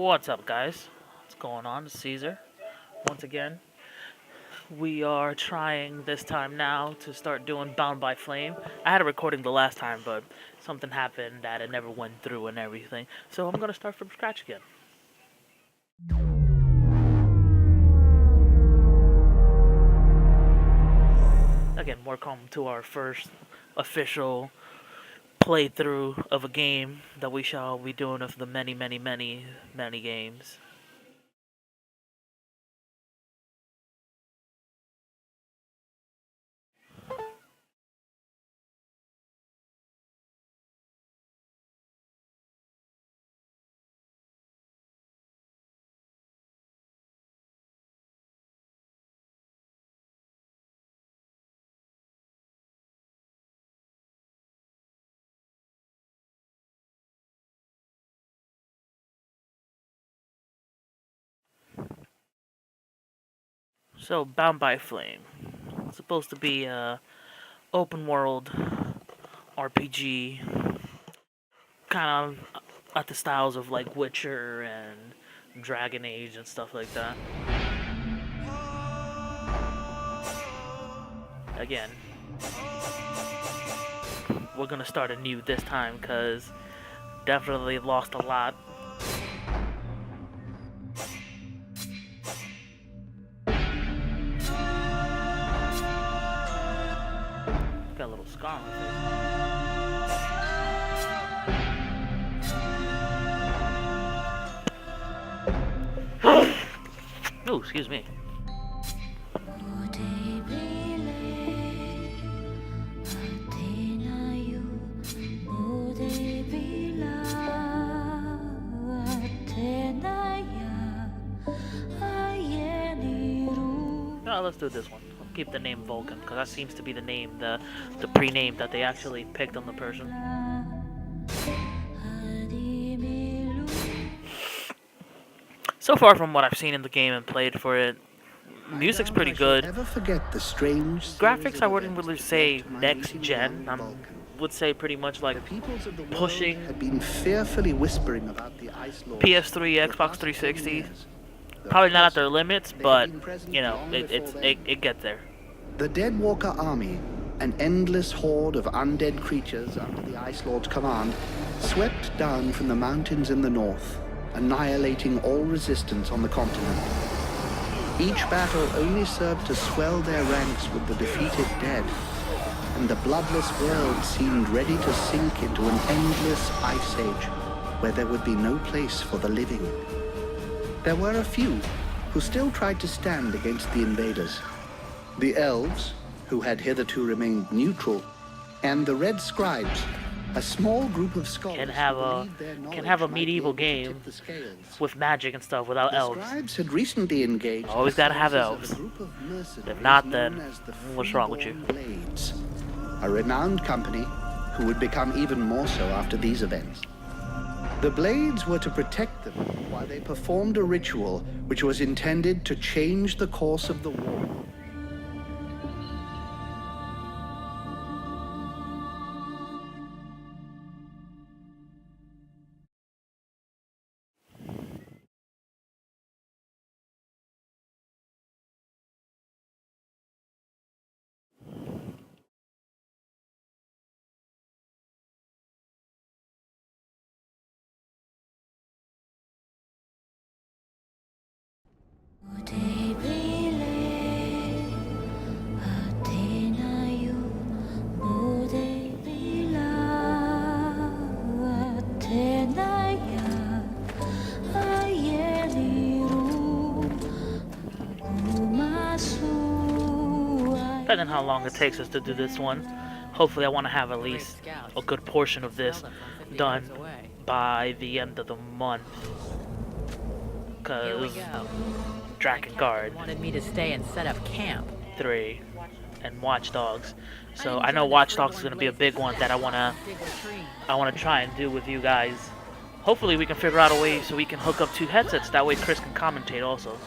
What's up, guys? What's going on? It's Caesar. Once again, we are trying this time now to start doing Bound by Flame. I had a recording the last time, but something happened that it never went through and everything. So I'm gonna start from scratch again. Again, welcome to our first official playthrough of a game that we shall be doing of the many games. So, Bound by Flame. It's supposed to be a open world RPG, kind of at the styles of like Witcher and Dragon Age and stuff like that. Again, we're gonna start anew this time because definitely lost a lot. Got a little scar on my face. Oh, excuse me. Let's do this one. I'll keep the name Vulcan because that seems to be the name, the pre-name that they actually picked on the person. So far from what I've seen in the game and played for it, music's pretty good. Never forget the strange graphics I wouldn't really say next gen. I would say pretty much like pushing had been fearfully whispering about the Ice Lord PS3, Xbox 360. Probably not at their limits, but you know, it gets there. The Deadwalker army, an endless horde of undead creatures under the Ice Lord's command, swept down from the mountains in the north, annihilating all resistance on the continent. Each battle only served to swell their ranks with the defeated dead, and the bloodless world seemed ready to sink into an endless ice age, where there would be no place for the living. There were a few who still tried to stand against the invaders. The elves, who had hitherto remained neutral, and the red scribes, a small group of scholars can have a medieval game with magic and stuff without elves. The scribes had recently engaged. Always gotta have elves. If not, then what's wrong with you? Blades, a renowned company who would become even more so after these events. The Blades were to protect them while they performed a ritual which was intended to change the course of the war. Depending on how long it takes us to do this one, hopefully I want to have at least a good portion of this done by the end of the month. Because Dragon Guard wanted me to stay and set up camp. 3 and Watch Dogs. So I know Watch Dogs is gonna be a big one that I wanna try and do with you guys. Hopefully we can figure out a way so we can hook up 2 headsets. That way Chris can commentate also.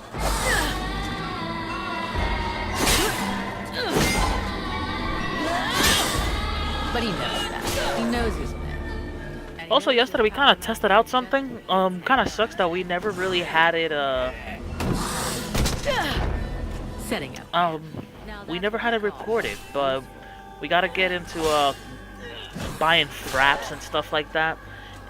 But he knows that. He knows his men. Also, yesterday we kind of tested out something. Kind of sucks that we never really had it. Setting up. We never had it recorded, but we gotta get into buying fraps and stuff like that,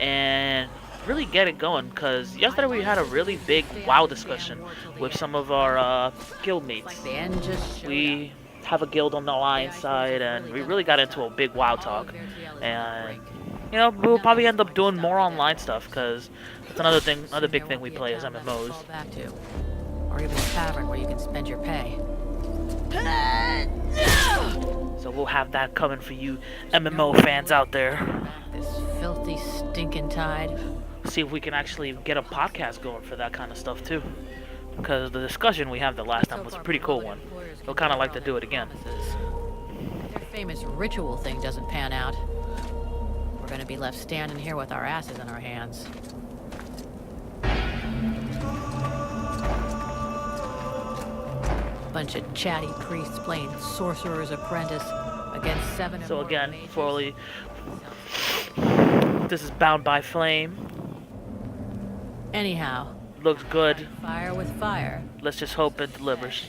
and really get it going. Cause yesterday we had a really big WoW discussion with some of our guild mates. The end just showed We have a guild on the alliance side, and we really got into a big WoW talk. And you know, we'll probably end up doing more online stuff, cause that's another big thing we play as MMOs. Fall back to. Or even a tavern where you can spend your pay. So we'll have that coming for you MMO fans out there. This filthy, stinking tide. See if we can actually get a podcast going for that kind of stuff too. Because the discussion we had the last time was a pretty cool one. We'll kind of like to do it again. If their famous ritual thing doesn't pan out, we're gonna be left standing here with our asses in our hands. Bunch of chatty priests playing sorcerer's apprentice against 7 or So more again, mages. Forley, this is Bound by Flame. Anyhow, Looks good. fire with fire. Let's just hope it delivers.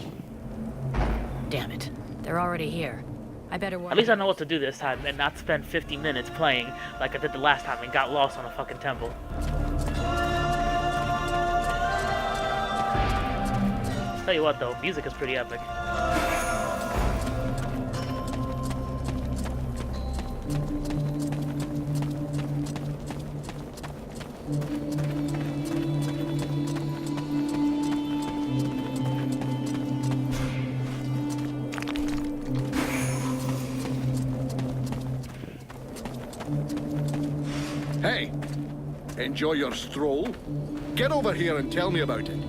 Damn it, they're already here. I better work. At least I know what to do this time and not spend 50 minutes playing like I did the last time and got lost on a fucking temple. Tell you what though, music is pretty epic. Hey, enjoy your stroll? Get over here and tell me about it.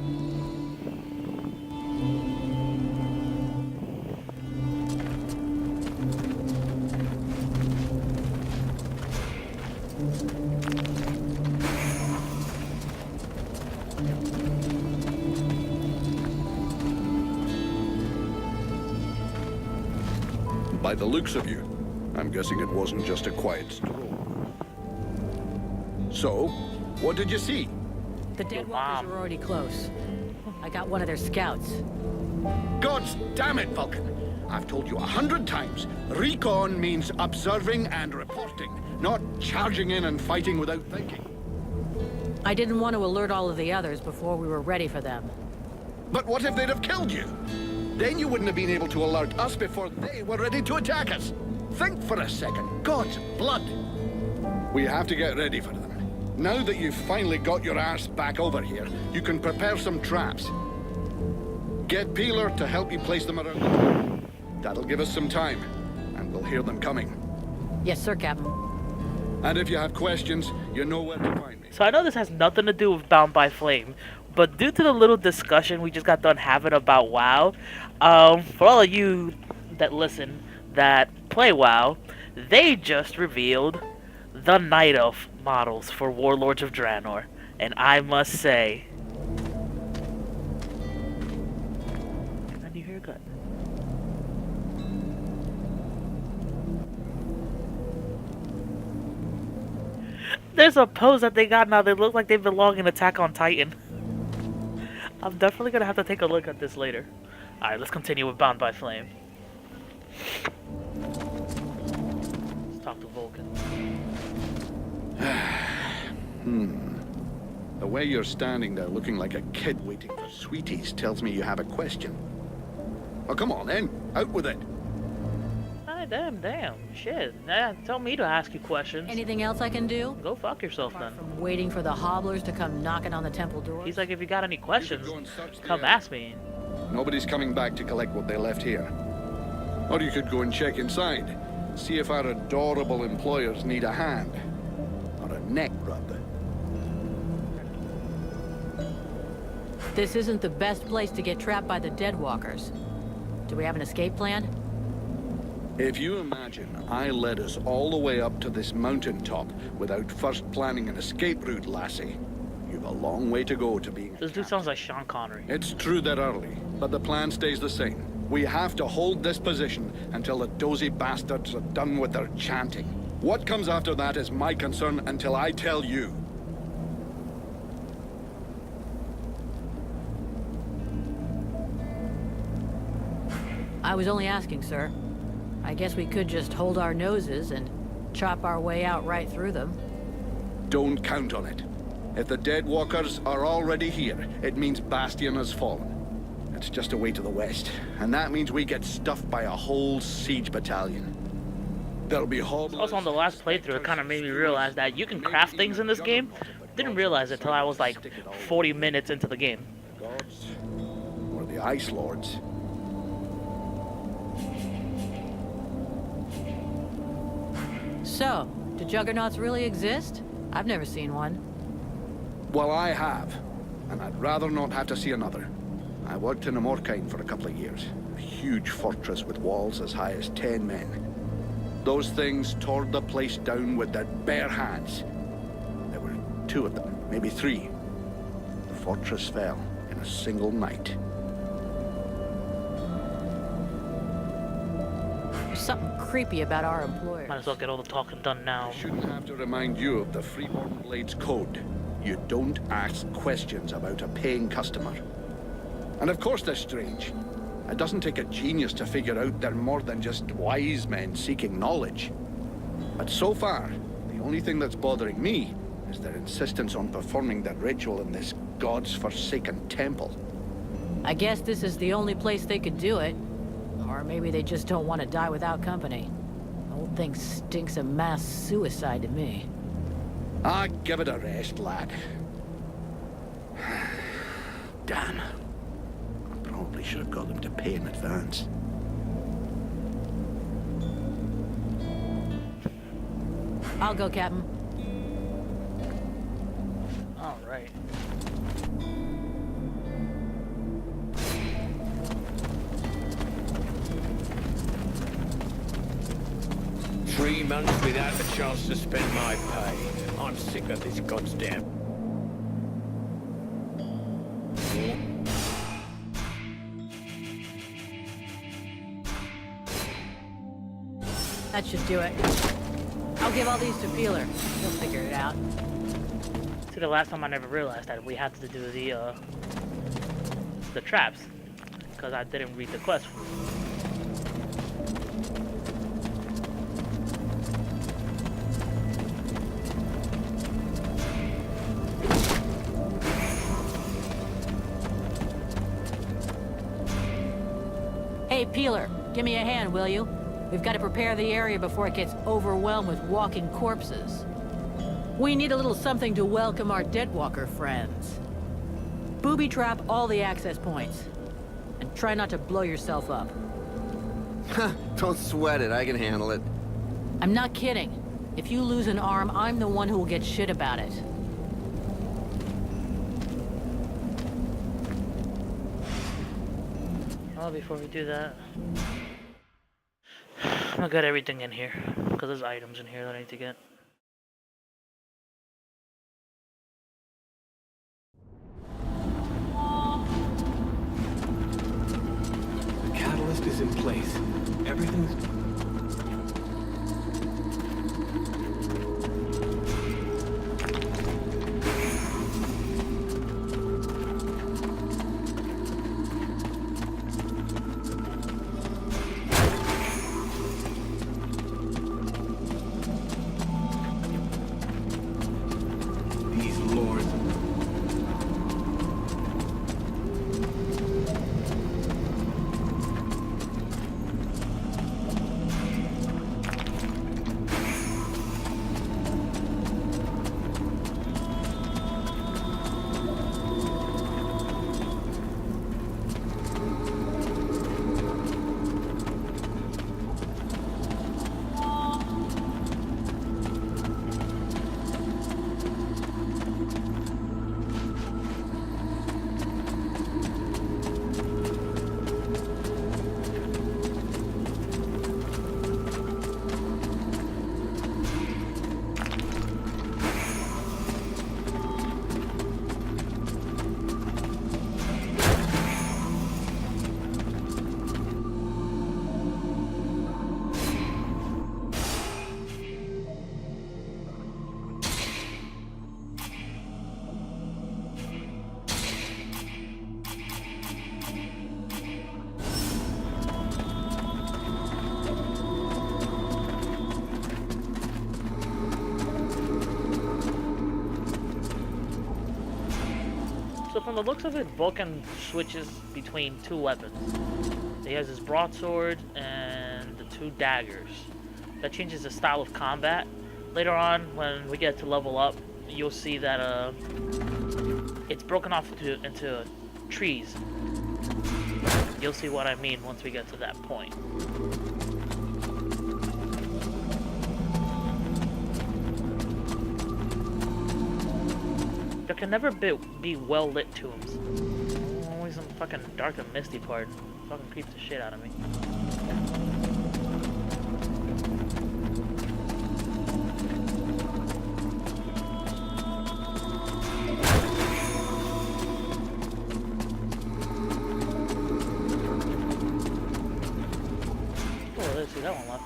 By the looks of you, I'm guessing it wasn't just a quiet stroll. So, what did you see? The dead Wow. walkers are already close. I got one of their scouts. Gods damn it, Vulcan! I've told you 100 times, recon means observing and reporting, not charging in and fighting without thinking. I didn't want to alert all of the others before we were ready for them. But what if they'd have killed you? Then you wouldn't have been able to alert us before they were ready to attack us. Think for a second. God's blood. We have to get ready for them. Now that you've finally got your ass back over here, you can prepare some traps. Get Peeler to help you place them around the top. That'll give us some time, and we'll hear them coming. Yes, sir, Captain. And if you have questions, you know where to find me. So I know this has nothing to do with Bound by Flame, but due to the little discussion we just got done having about WoW, for all of you that listen that play WoW, they just revealed the Night Elf models for Warlords of Draenor, and I must say, I do hear a gun. There's a pose that they got now. They look like they belong in Attack on Titan. I'm definitely gonna have to take a look at this later. Alright, let's continue with Bound by Flame. Let's talk to Vulcan. The way you're standing there looking like a kid waiting for sweeties tells me you have a question. Well, come on then. Out with it. Ah, damn. Shit. Tell me to ask you questions. Anything else I can do? Go fuck yourself Apart then. from waiting for the hobblers to come knocking on the temple doors? He's like, if you got any questions, go and search the come area. ask me. Nobody's coming back to collect what they left here. Or you could go and check inside. See if our adorable employers need a hand. Or a neck rub. This isn't the best place to get trapped by the dead walkers. Do we have an escape plan? If you imagine I led us all the way up to this mountaintop without first planning an escape route, lassie, you've a long way to go to being a This dude captain. sounds like Sean Connery. It's true they're early, but the plan stays the same. We have to hold this position until the dozy bastards are done with their chanting. What comes after that is my concern until I tell you. I was only asking, sir. I guess we could just hold our noses and chop our way out right through them. Don't count on it. If the Dead Walkers are already here, it means Bastion has fallen. It's just away to the west, and that means we get stuffed by a whole siege battalion. There'll be hobblers. Also, on the last playthrough, it kind of made me realize that you can craft things in this game. Didn't realize it till I was like 40 minutes into the game. The gods, or the Ice Lords. So, do juggernauts really exist? I've never seen one. Well, I have, and I'd rather not have to see another. I worked in Amorkine for a couple of years. A huge fortress with walls as high as 10 men. Those things tore the place down with their bare hands. There were 2 of them, maybe 3. The fortress fell in a single night. There's something creepy about our employers. Might as well get all the talking done now. I shouldn't have to remind you of the Freeborn Blades Code. You don't ask questions about a paying customer. And of course they're strange. It doesn't take a genius to figure out they're more than just wise men seeking knowledge. But so far, the only thing that's bothering me is their insistence on performing their ritual in this god's forsaken temple. I guess this is the only place they could do it. Or maybe they just don't want to die without company. The whole thing stinks of mass suicide to me. Ah, give it a rest, lad. Damn. I probably should have got them to pay in advance. I'll go, Captain. All right. 3 months without the chance to spend my pay. I'm sick of this goddamn. That should do it. I'll give all these to Peeler. He'll figure it out. See, the last time I never realized that we had to do the traps, because I didn't read the quest. Hey, Peeler, give me a hand, will you? We've got to prepare the area before it gets overwhelmed with walking corpses. We need a little something to welcome our Deadwalker friends. Booby trap all the access points. And try not to blow yourself up. Don't sweat it, I can handle it. I'm not kidding. If you lose an arm, I'm the one who will get shit about it. Well, before we do that, I'm gonna get everything in here, because there's items in here that I need to get. The catalyst is in place. Everything's... These lords... the looks of it, Vulcan switches between two weapons. He has his broadsword and the two daggers. That changes the style of combat. Later on, when we get to level up, you'll see that it's broken off into trees. You'll see what I mean once we get to that point. There can never be well-lit tombs. Always some fucking dark and misty part. Fucking creeps the shit out of me. Oh, let's see that one left.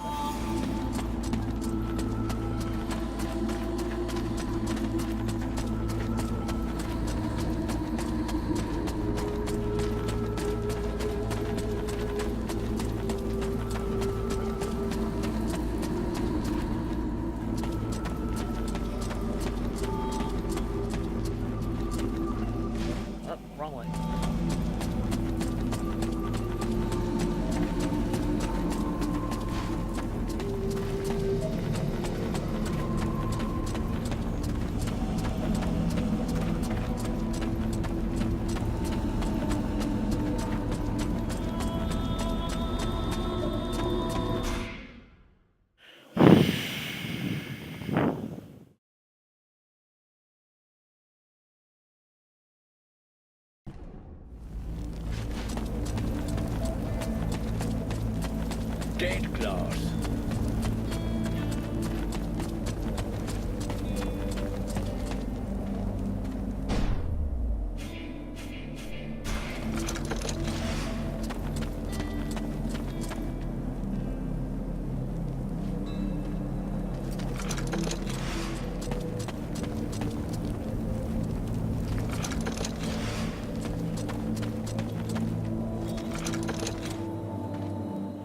Oh, wrong way. Dead glass.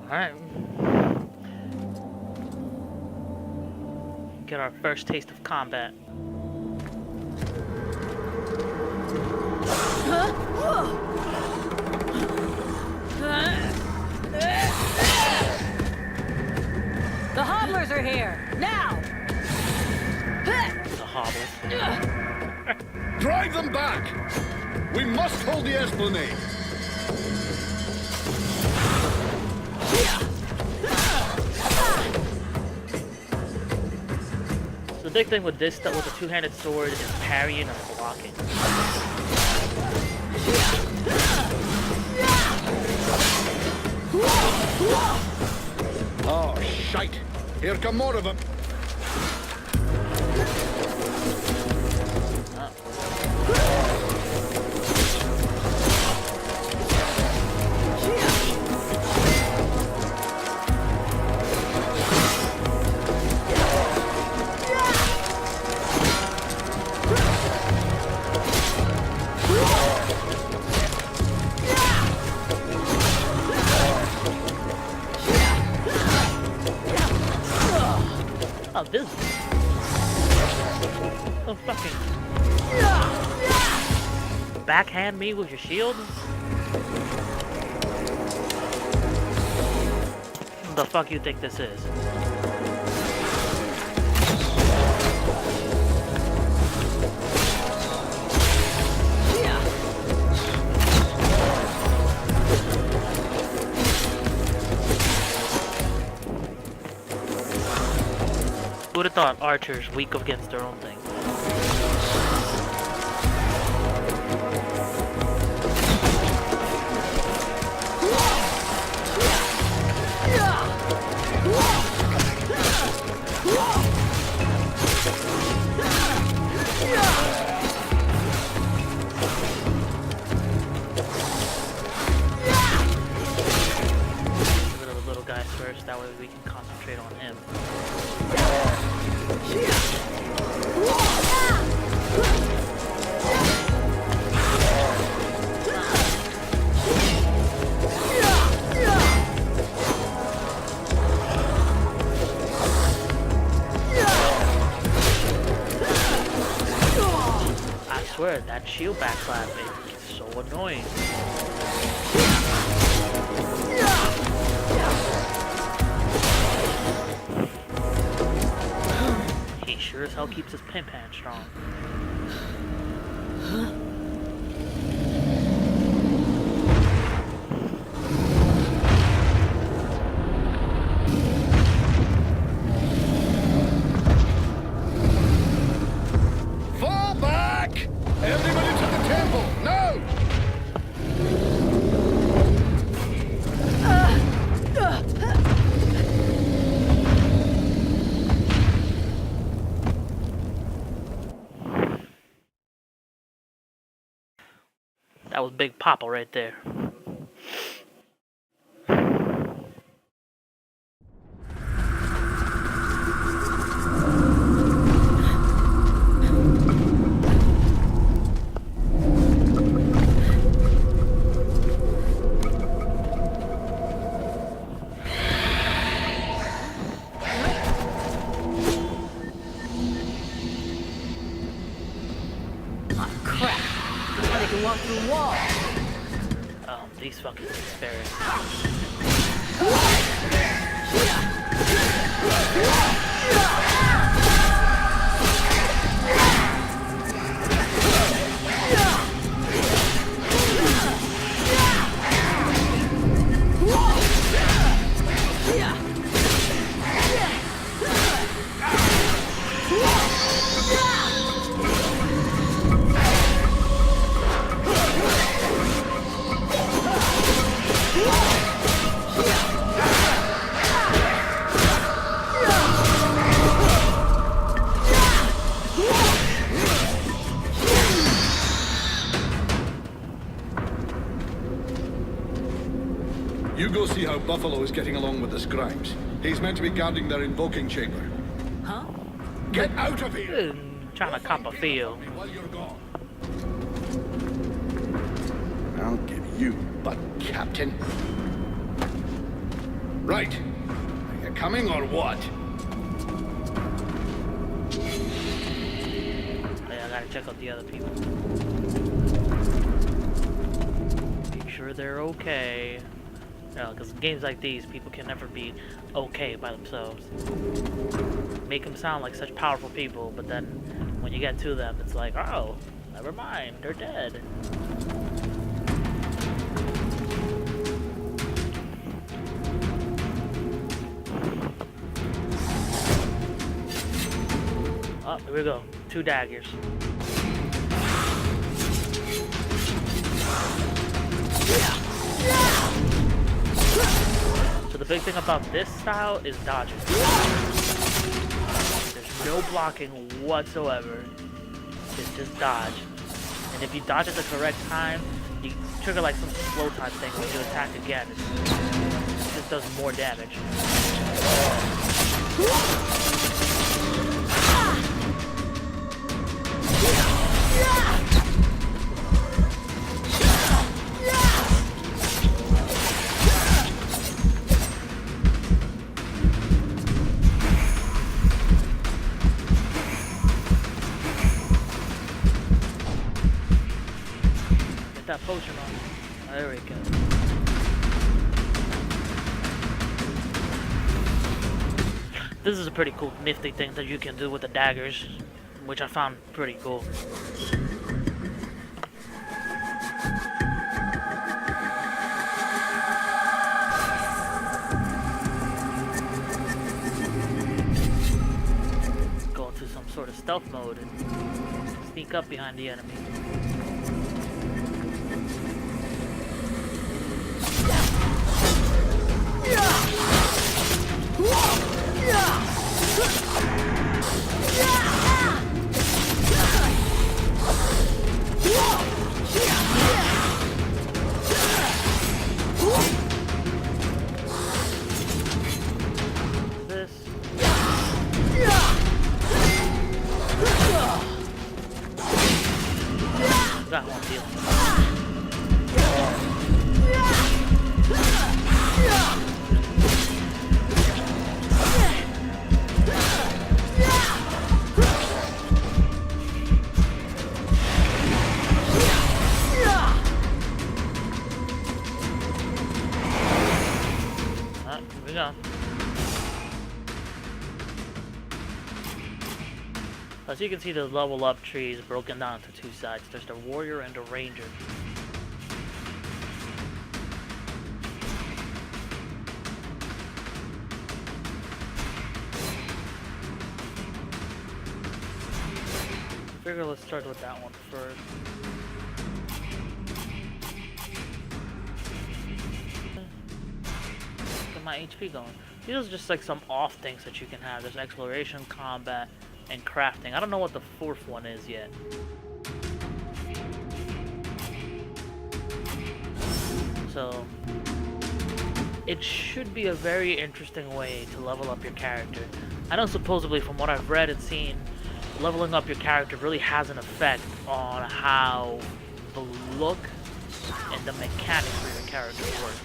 Alright. Get our first taste of combat. The hobblers are here! Now! The hobble. Drive them back! We must hold the Esplanade! The big thing with this stuff, with a two-handed sword, is parrying and blocking. Oh, shite! Here come more of them! Oh, this. Oh, fucking. Backhand me with your shield? What the fuck you think this is? Who would have thought archers weak against their own thing? Get rid of the little guys first, that way we can concentrate on him. I swear, that shield backslap, it annoying. He sure as hell keeps his pimp hand strong. Fall back! Everybody to the temple, now! That was Big Papa right there. Crap. Now they can walk through walls. Oh, these fucking spirits. You go see how Buffalo is getting along with the scribes. He's meant to be guarding their invoking chamber. Huh? Get out of here! Trying to cop a feel. While you're gone. I'll give you butt, Captain. Right. Are you coming or what? Yeah, I gotta check out the other people. Make sure they're okay. No, because games like these, people can never be okay by themselves. Make them sound like such powerful people, but then when you get to them, it's like, oh, never mind, they're dead. Oh, here we go. 2 daggers. So the big thing about this style is dodging. There's no blocking whatsoever. It's just dodge. And if you dodge at the correct time, you trigger like some slow time thing when you attack again. It just does more damage. Get that potion on. There we go. This is a pretty cool, nifty thing that you can do with the daggers, which I found pretty cool. Go into some sort of stealth mode and sneak up behind the enemy. This. go. As you can see, the level up tree is broken down into two sides. There's the warrior and the ranger. I figure let's start with that one first. Get my HP going. These are just like some off things that you can have. There's exploration, combat, and crafting. I don't know what the fourth one is yet. So it should be a very interesting way to level up your character. I know supposedly from what I've read and seen, leveling up your character really has an effect on how the look and the mechanics for your character work.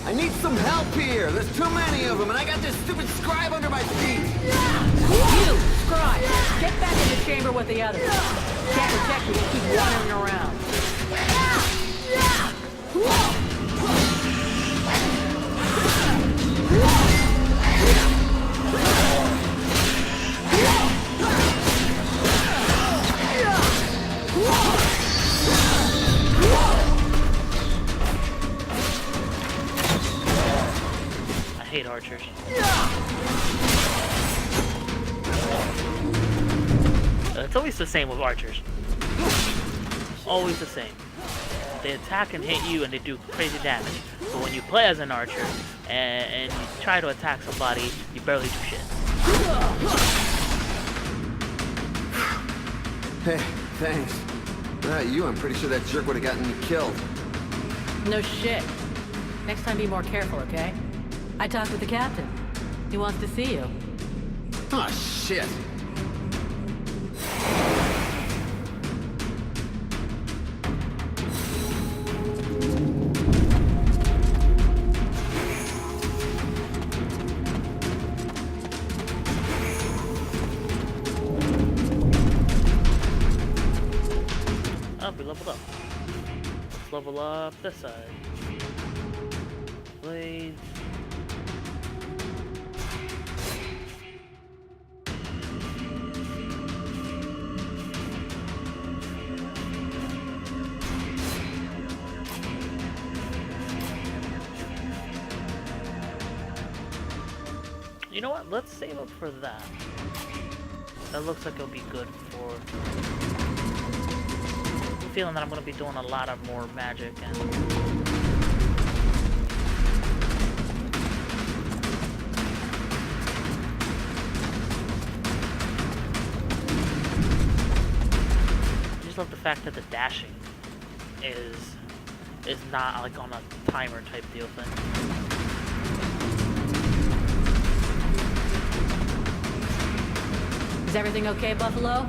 I need some help here. There's too many of them, and I got this stupid scribe under my feet. You, scribe, get back in the chamber with the others. Can't protect you, keep wandering around. I hate archers. It's always the same with archers. Always the same. They attack and hit you and they do crazy damage. But when you play as an archer and you try to attack somebody, you barely do shit. Hey, thanks. Without you, I'm pretty sure that jerk would have gotten me killed. No shit. Next time be more careful, okay? I talked with the captain. He wants to see you. Oh, shit. Oh, we leveled up. Let's level up this side. Blades. You know what? Let's save up for that. That looks like it'll be good for... I'm feeling that I'm going to be doing a lot of more magic and... I just love the fact that the dashing is not like on a timer type deal thing. Is everything okay, Buffalo?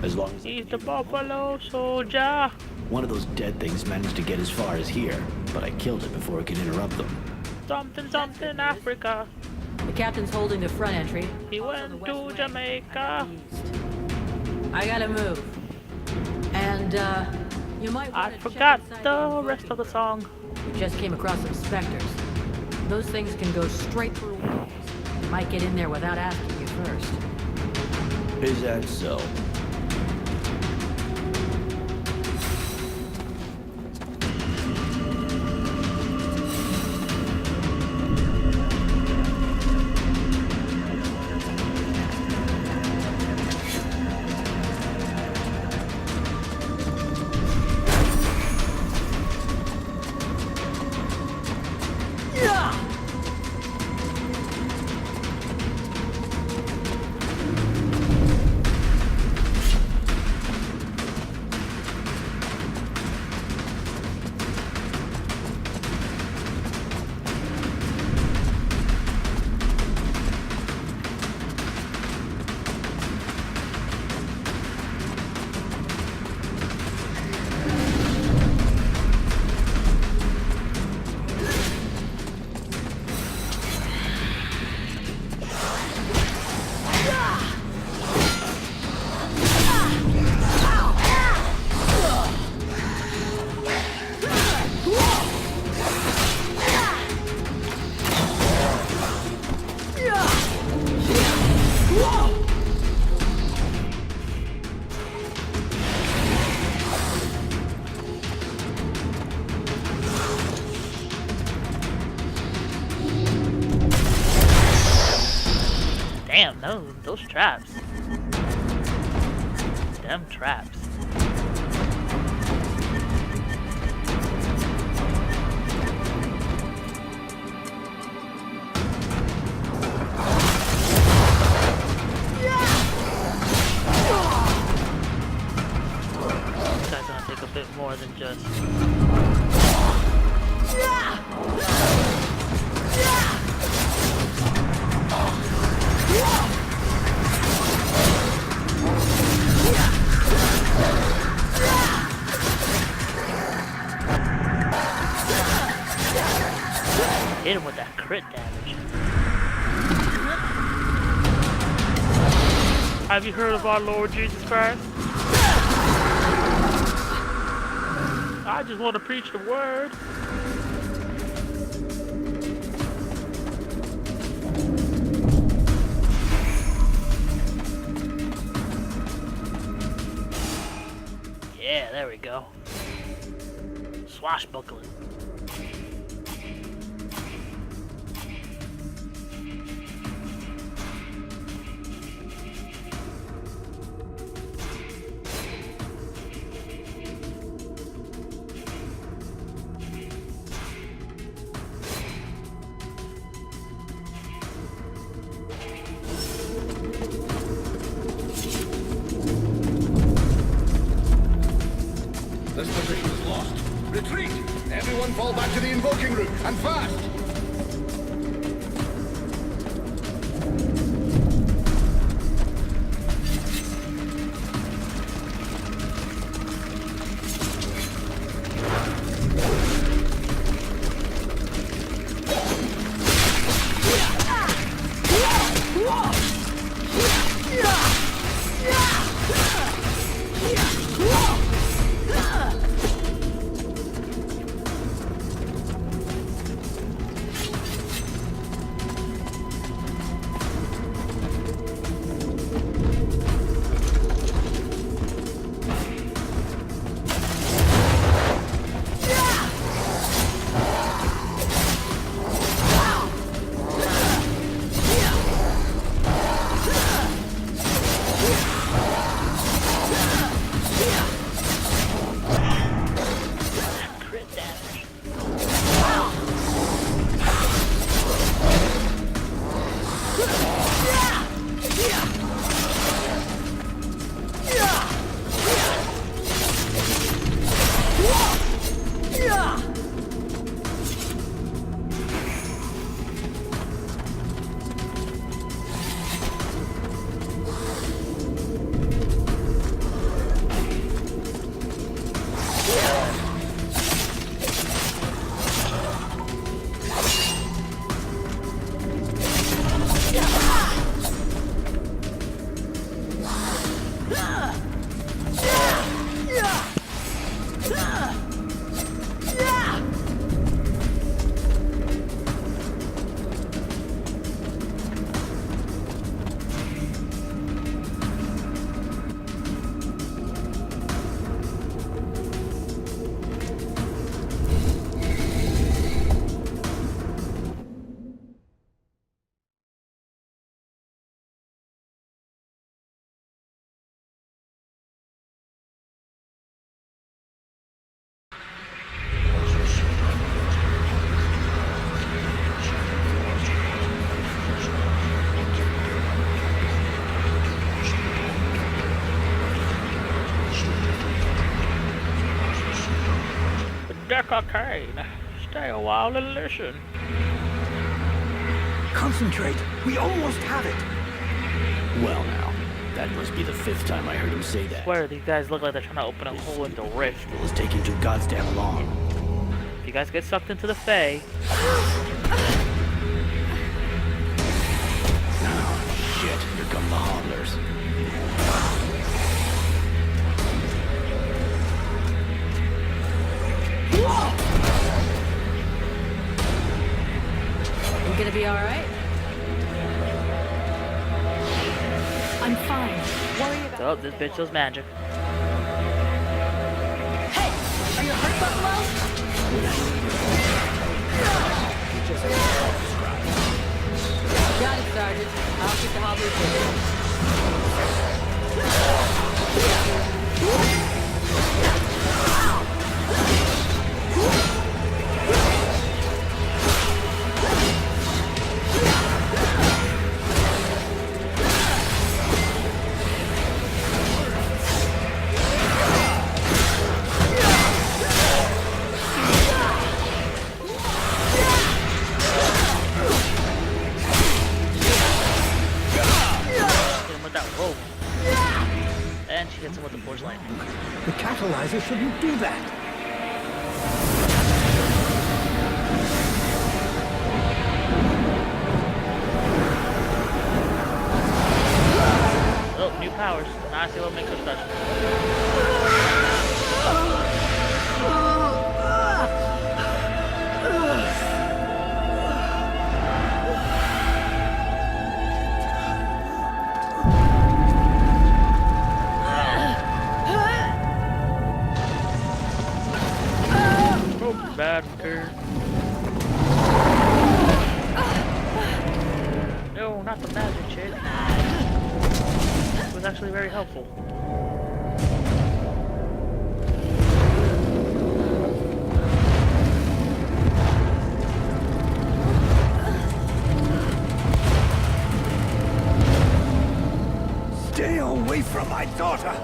As long as He's the Buffalo Soldier. one of those dead things managed to get as far as here, but I killed it before it could interrupt them. Something, something, Africa. The captain's holding the front entry. He Also the went west to wing. Jamaica. East. I gotta move. And, you might want I to forgot check inside the invoking rest of the song. We just came across some specters. Those things can go straight through walls. You might get in there without asking you first. Is that so? Damn, those traps. Them traps. This guy's gonna take a bit more than just. Hit him with that crit damage. Have you heard of our Lord Jesus Christ? I just want to preach the word. Yeah, there we go. Swashbuckling. This position is lost. Retreat! Everyone fall back to the invoking route, and fast! cocaine. Stay a while and listen. Concentrate. We almost have it. Well now, that must be the 5th time I heard him say that. Swear, these guys look like they're trying to open a hole in the rift. It was taking too goddamn long. If you guys get sucked into the Fae, Oh, shit. Here come the hodlers. You gonna be all right? I'm fine. Worry about oh, this bitch does magic. Hey! Are you hurt, Buffalo? Got it, Sergeant. I'll keep the hobblers Hit him with that rope. And she hits him with the force lightning. The catalyzer shouldn't do that. Oh, new powers. Now I see what makes her special. Oh, bad girl. No, not the magic shit. It was actually very helpful. Stay away from my daughter.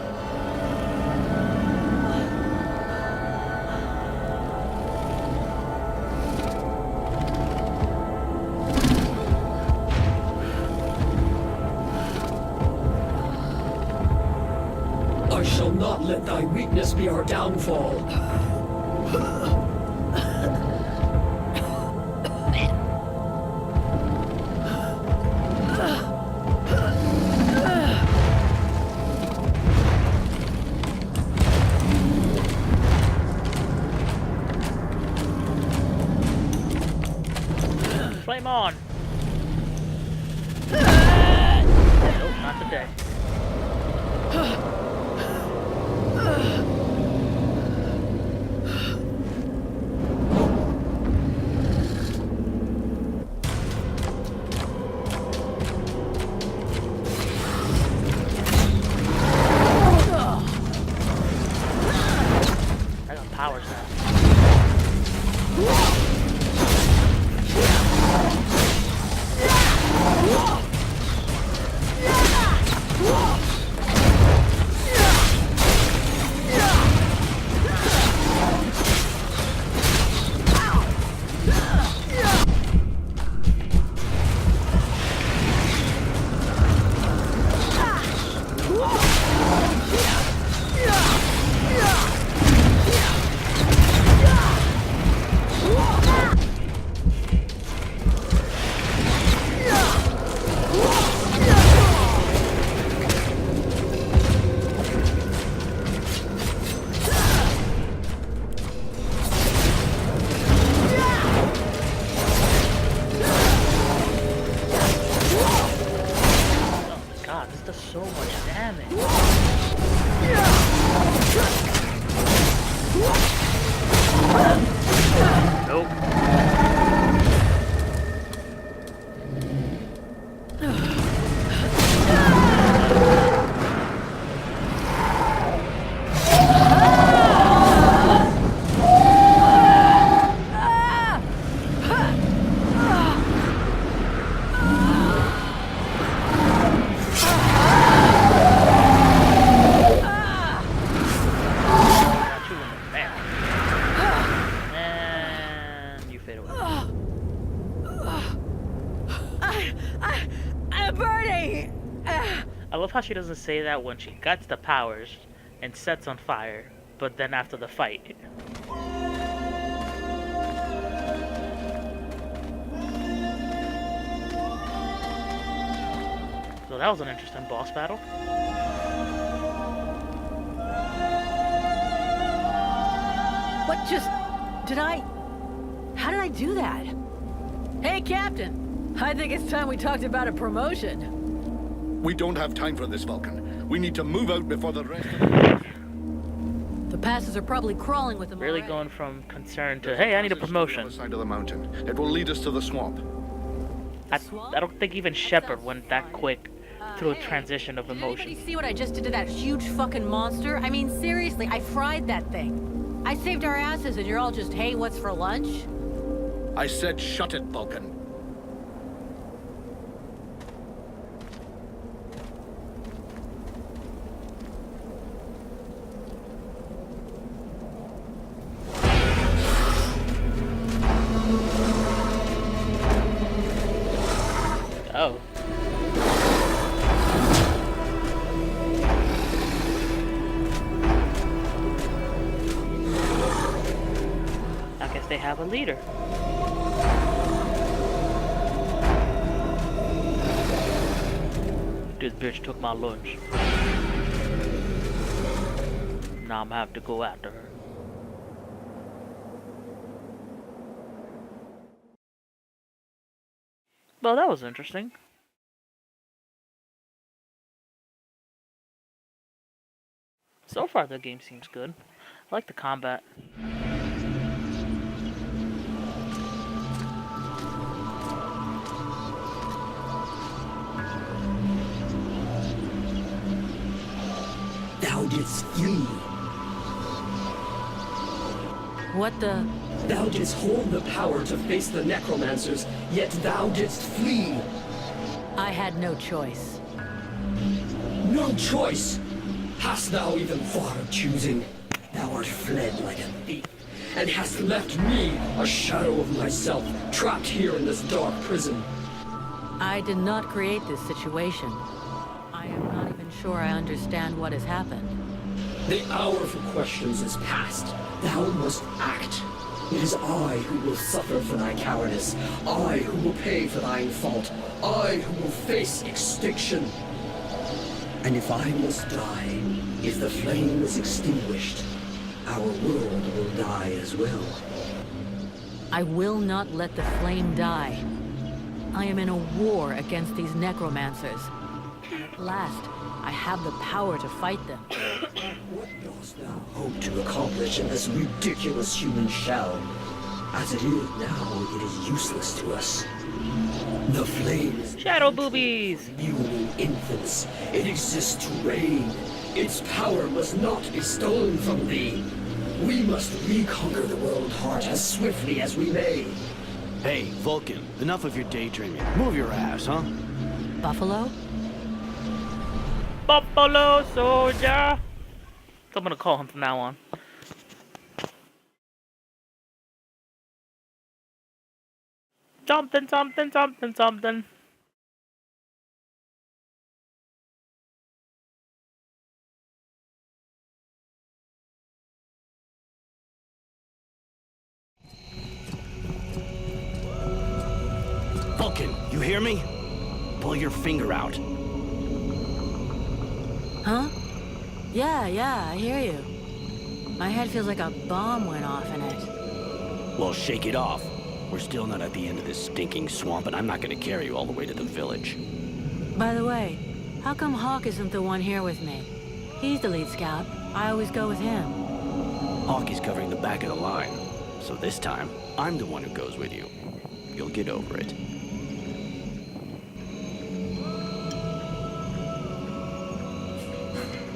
I shall not let thy weakness be our downfall. Flame on! Nope, not today. I got powers now. God, this does so much damage. Nope. Got you in the mouth. burning! I love how she doesn't say that when she gets the powers and sets on fire, but then after the fight. So that was an interesting boss battle. What just... How did I do that? Hey, Captain! I think it's time we talked about a promotion. We don't have time for this, Vulcan. We need to move out before the rest of the... The passes are probably crawling with them Really already. going from concern to, hey, I need a promotion. On the side of the mountain. It will lead us to the swamp. I don't think even Shepard went that quick through a transition of Did emotion. anybody see what I just did to that huge fucking monster? I mean, seriously, I fried that thing. I saved our asses and you're all just, hey, what's for lunch? I said shut it, Vulcan. Oh. I guess they have a leader. This bitch took my lunch. Now I'm gonna have to go after her. Well, that was interesting. So far, the game seems good. I like the combat. Thou didst flee. What the... Thou didst hold the power to face the necromancers, yet thou didst flee. I had no choice. No choice! Hast thou even thought of choosing? Thou art fled like a thief, and hast left me, a shadow of myself, trapped here in this dark prison. I did not create this situation. I am not even sure I understand what has happened. The hour for questions is past. Thou must act. It is I who will suffer for thy cowardice. I who will pay for thine fault. I who will face extinction. And if I must die, if the flame is extinguished, our world will die as well. I will not let the flame die. I am in a war against these necromancers. At last, I have the power to fight them. What dost thou hope to accomplish in this ridiculous human shell? As it is now, it is useless to us. The flame is Shadow boobies! fueling infants. It exists to reign. Its power must not be stolen from thee. We must reconquer the world heart as swiftly as we may. Hey, Vulcan, enough of your daydreaming. Move your ass, huh? Buffalo? Buffalo Soldier! I'm gonna call him from now on. Something, something, something, something. Vulcan, you hear me? Pull your finger out. Huh? Yeah, I hear you. My head feels like a bomb went off in it. Well, shake it off. We're still not at the end of this stinking swamp, and I'm not gonna carry you all the way to the village. By the way, how come Hawk isn't the one here with me? He's the lead scout. I always go with him. Hawk is covering the back of the line, so this time, I'm the one who goes with you. You'll get over it.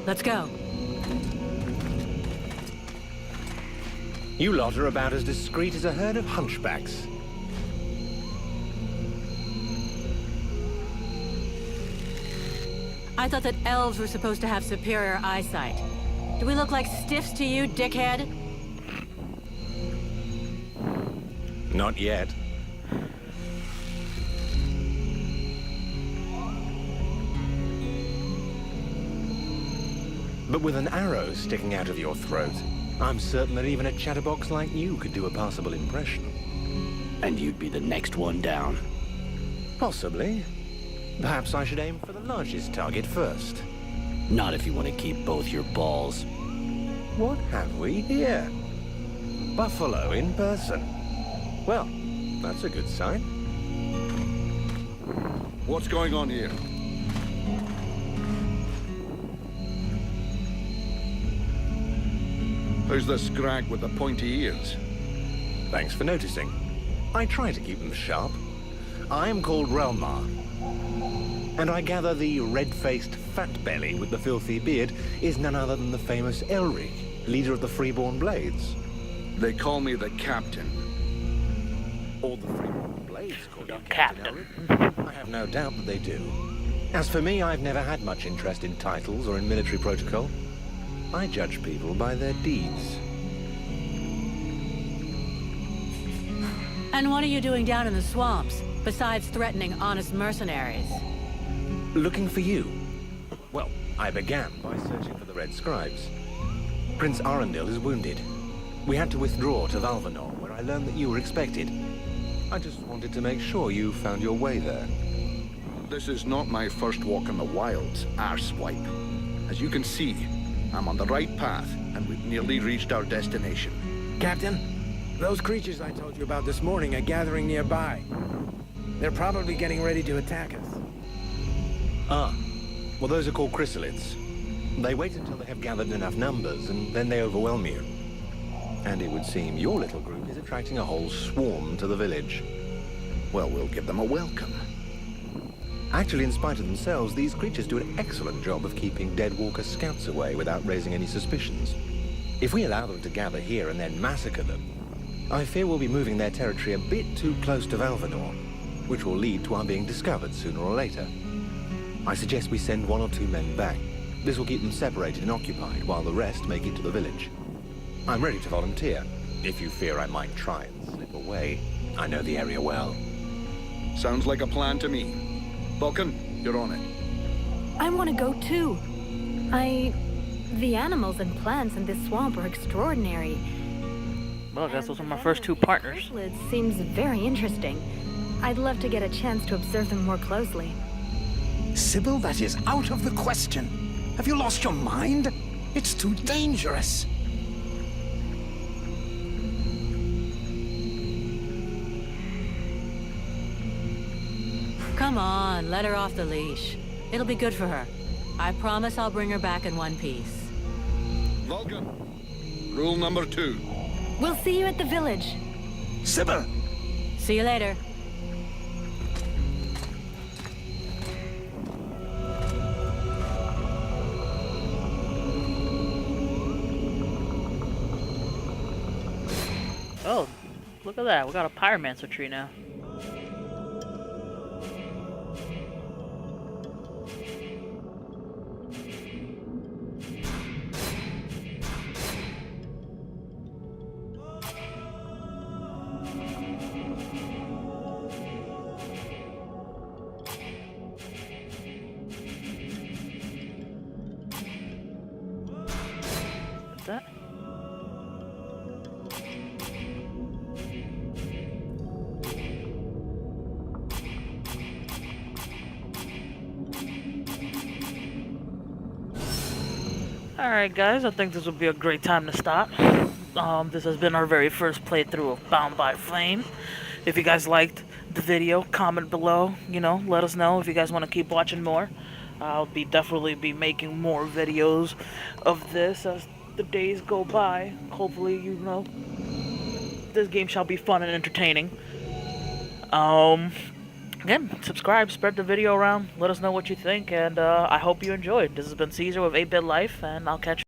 Let's go. You lot are about as discreet as a herd of hunchbacks. I thought that elves were supposed to have superior eyesight. Do we look like stiffs to you, dickhead? Not yet. But with an arrow sticking out of your throat, I'm certain that even a chatterbox like you could do a passable impression. And you'd be the next one down. Possibly. Perhaps I should aim for the largest target first. Not if you want to keep both your balls. What have we here? Buffalo in person. Well, that's a good sign. What's going on here? Who's the scrag with the pointy ears? Thanks for noticing. I try to keep them sharp. I am called Relmar. And I gather the red-faced fat belly with the filthy beard is none other than the famous Elric, leader of the Freeborn Blades. They call me the Captain. All the Freeborn Blades call you Captain. Elric. I have no doubt that they do. As for me, I've never had much interest in titles or in military protocol. I judge people by their deeds. And what are you doing down in the swamps, besides threatening honest mercenaries? Looking for you. Well, I began by searching for the Red Scribes. Prince Arundel is wounded. We had to withdraw to Valvanor, where I learned that you were expected. I just wanted to make sure you found your way there. This is not my first walk in the wilds, arsewipe. As you can see, I'm on the right path, and we've nearly reached our destination. Captain, those creatures I told you about this morning are gathering nearby. They're probably getting ready to attack us. Ah, well, those are called chrysalids. They wait until they have gathered enough numbers, and then they overwhelm you. And it would seem your little group is attracting a whole swarm to the village. Well, we'll give them a welcome. Actually, in spite of themselves, these creatures do an excellent job of keeping Dead Walker scouts away without raising any suspicions. If we allow them to gather here and then massacre them, I fear we'll be moving their territory a bit too close to Valvanor, which will lead to our being discovered sooner or later. I suggest we send 1 or 2 men back. This will keep them separated and occupied while the rest make it to the village. I'm ready to volunteer, if you fear I might try and slip away. I know the area well. Sounds like a plan to me. Vulcan, you're on it. I want to go too. The animals and plants in this swamp are extraordinary. Well, I guess those are my first 2 partners. It seems very interesting. I'd love to get a chance to observe them more closely. Sybil, that is out of the question. Have you lost your mind? It's too dangerous. Come on, let her off the leash. It'll be good for her. I promise I'll bring her back in one piece. Vulcan, rule number 2. We'll see you at the village. Sybil! See you later. Oh, look at that. We got a pyromancer tree now. What's that? Alright guys, I think this would be a great time to stop. This has been our very first playthrough of Bound by Flame. If you guys liked the video, comment below, let us know if you guys want to keep watching more. I'll definitely be making more videos of this as the days go by. Hopefully, this game shall be fun and entertaining. Again, subscribe, spread the video around, let us know what you think, and I hope you enjoyed. This has been Caesar with 8Bitlife, and I'll catch you.